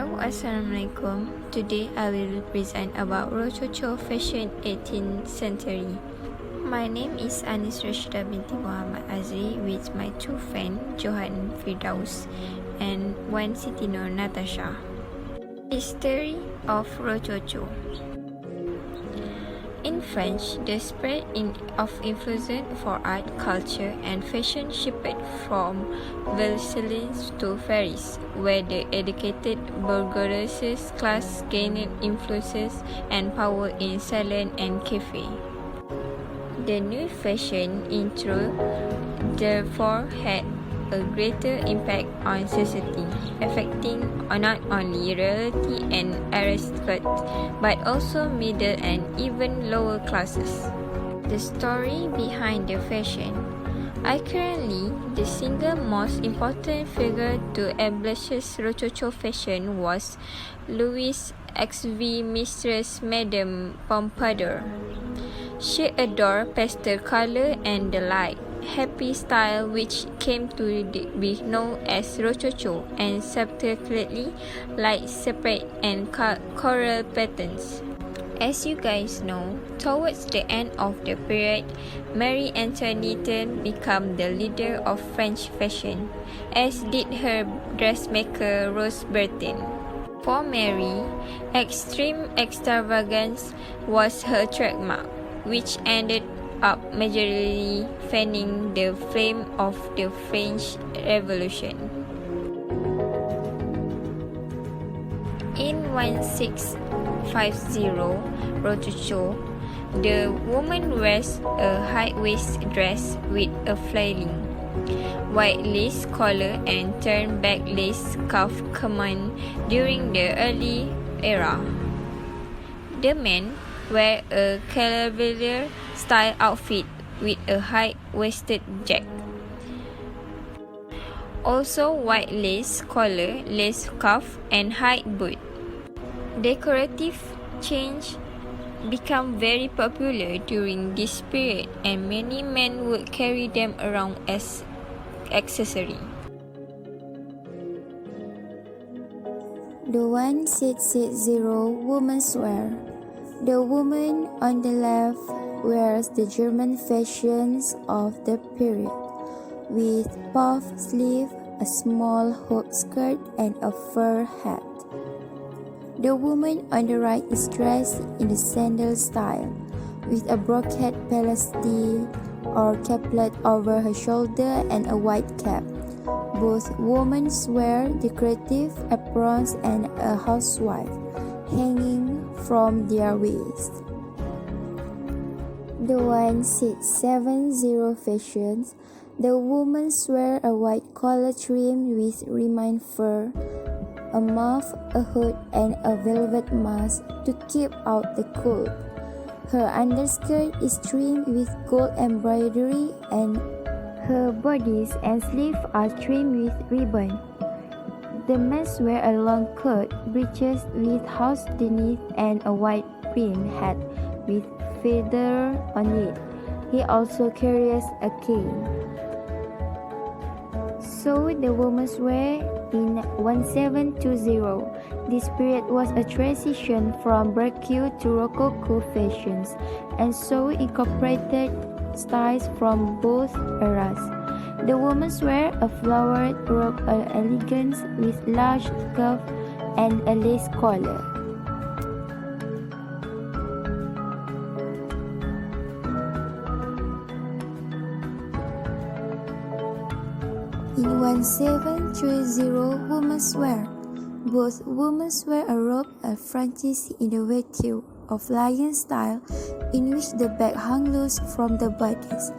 Hello, Assalamualaikum. Today I will present about Rococo Fashion 18th century. My name is Rashida binti Muhammad Azri with my two friends Johan Firdaus and one siti Natasha. History of Rococo. In French, the spread of influence for art, culture, and fashion shifted from Versailles to Paris, where the educated bourgeois class gained influences and power in salon and cafe. The new fashion introduced therefore had a greater impact on society, affecting not only royalty and aristocrats, but also middle and even lower classes. The story behind the fashion. Currently, the single most important figure to establish Rococo fashion was Louis XV mistress Madame Pompadour. She adored pastel color and the light, happy style which came to be known as Rococo and subsequently light separate and coral patterns. As you guys know, towards the end of the period, Marie Antoinette became the leader of French fashion, as did her dressmaker Rose Bertin. For Mary, extreme extravagance was her trademark, which ended up majorly fanning the flame of the French Revolution. In 1650 Rococo, the woman wears a high-waist dress with a flailing, white lace collar and turn-back lace cuff common during the early era. The men wear a cavalier-style outfit with a high-waisted jacket. Also white lace collar, lace cuff, and high boot. Decorative chains became very popular during this period, and many men would carry them around as accessory. The 1660 women's wear. The woman on the left wears the German fashions of the period, with puff sleeve, a small hoop skirt, and a fur hat. The woman on the right is dressed in the sandal style, with a brocade pelisse or caplet over her shoulder and a white cap. Both women wear decorative aprons and a housewife hanging from their waist. The 1670 fashions. The women wear a white collar trimmed with ermine fur, a muff, a hood, and a velvet mask to keep out the cold. Her underskirt is trimmed with gold embroidery and her bodice and sleeves are trimmed with ribbon. The men wear a long coat, breeches with hose beneath, and a white brim hat with feather on it. He also carries a cane. So the women's wear in 1720. This period was a transition from Baroque to Rococo fashions, and so incorporated styles from both eras. The women wear a flowered robe of elegance with large cuff and a lace collar. In 1730 women's wear. Both women wear a robe and frontis in the wattue of lion style, in which the back hung loose from the bodice.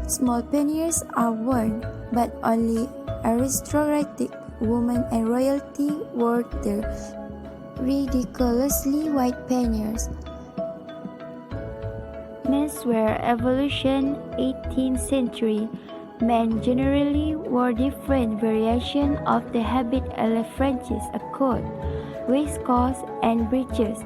Small panniers are worn, but only aristocratic women and royalty wore the ridiculously wide panniers. Menswear evolution 18th century. Men generally wore different variations of the habit elephantis, a coat, waistcoats, and breeches.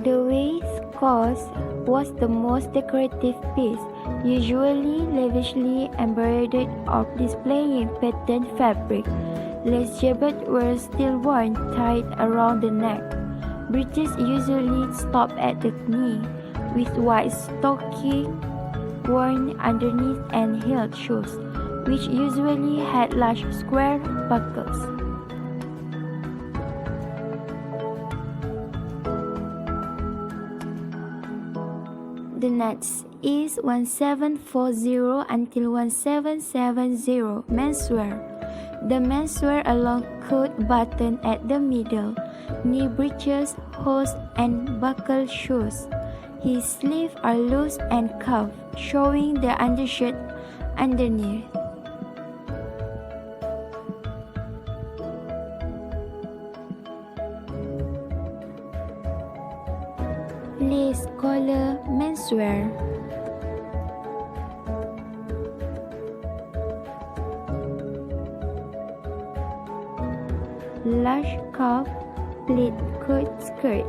The waistcoat was the most decorative piece, usually lavishly embroidered or displaying patterned fabric. Lace jacket were still worn tight around the neck. Breeches usually stopped at the knee, with white stocking worn underneath and heeled shoes, which usually had large square buckles. The next is 1740 until 1770 menswear. The menswear a long coat button at the middle, knee breeches, hose, and buckle shoes. His sleeves are loose and cuffed, showing the undershirt underneath. Lace collar menswear. Large cuff, pleat coat skirt.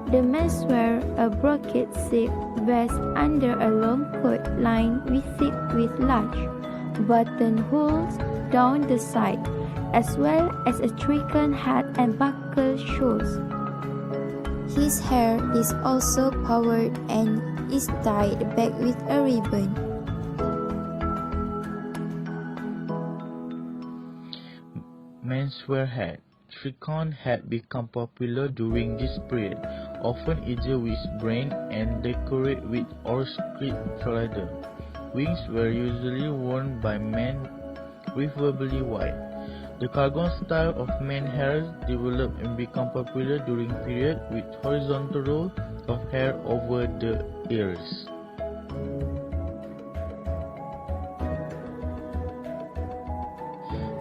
The menswear a brocade silk vest under a long coat lined with thick with large buttonholes down the side, as well as a tricorn hat and buckle shoes. His hair is also powdered and is tied back with a ribbon. Menswear hat. Tricorn had become popular during this period, often either with braid and decorated with or script leather. Wings were usually worn by men, preferably white. The cargon style of men hairs developed and became popular during period with horizontal roll of hair over the ears.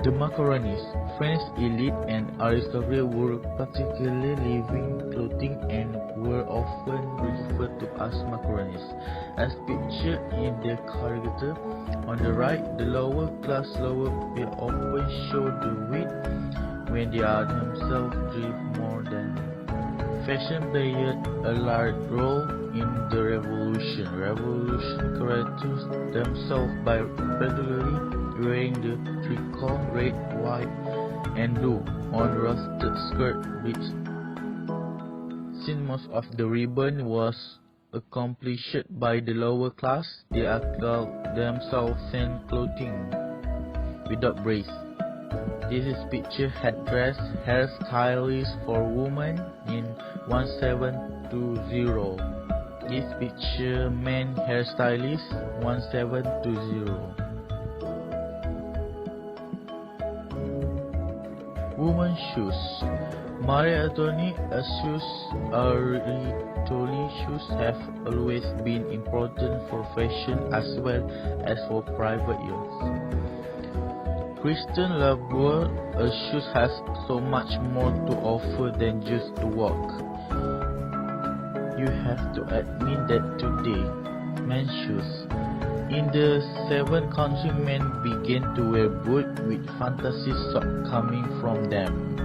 The macaronis, French elite and aristocracy wore particularly living clothing and were often referred to as macaronis. As pictured in the caricature on the right, the lower class pair often show the wit when they are themselves drive more than. Fashion played a large role in the revolution. Revolution characterized themselves by regularly wearing the tricolor red, white, and blue on rusted skirt which since most of the ribbon was accomplished by the lower class, they called themselves sans clothing without brace. This is picture headdress hairstylist for women in 1720. This picture men hairstylist 1720. Women's shoes. Marie-Antoinette shoes shoes have always been important for fashion as well as for private use. Christian Labour shoes has so much more to offer than just to walk. You have to admit that today, men's shoes. In the 7th country, men began to wear boots with fantasy socks coming from them.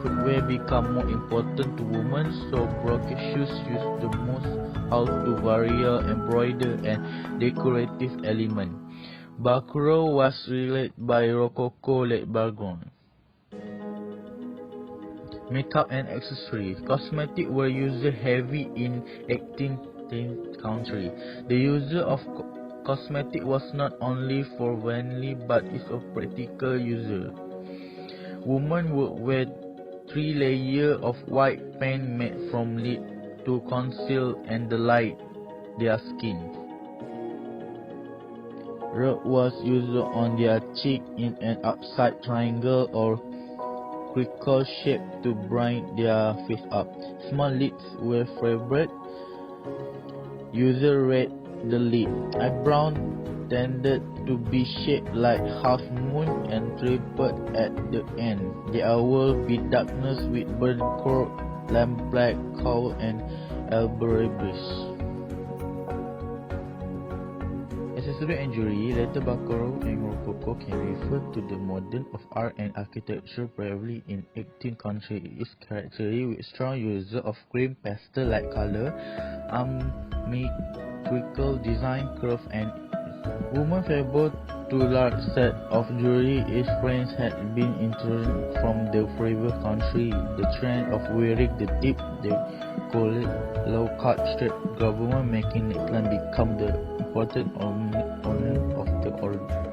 Footwear became more important to women, so brocade shoes used the most how to various embroidered and decorative elements. Baccarat was related by Rococo background. Makeup and accessories. Cosmetics were usually heavy in 18th country. The use of cosmetic was not only for vanity but is of practical use. Women would wear 3 layers of white paint made from lead to conceal and light their skin. Red was used on their cheek in an upside triangle or crinkle shape to brighten their face up. Small lids were favored. User read the lid. Eyebrows tended to be shaped like half moon and tripled at the end. There will be darkness with burnt coral, lamp black cowl and elbow-breast. Accessory and jewelry. Later Baccarat and Rococo can refer to the modern of art and architecture primarily in 18th country. It is characterized with strong use of cream pastel-like color, asymmetrical design, curve and Women favoured to large set of jewelry if France had been introduced from the previous country. The trend of wearing the tip, they call it low-cut straight government, making necklace become the important ornament of the order.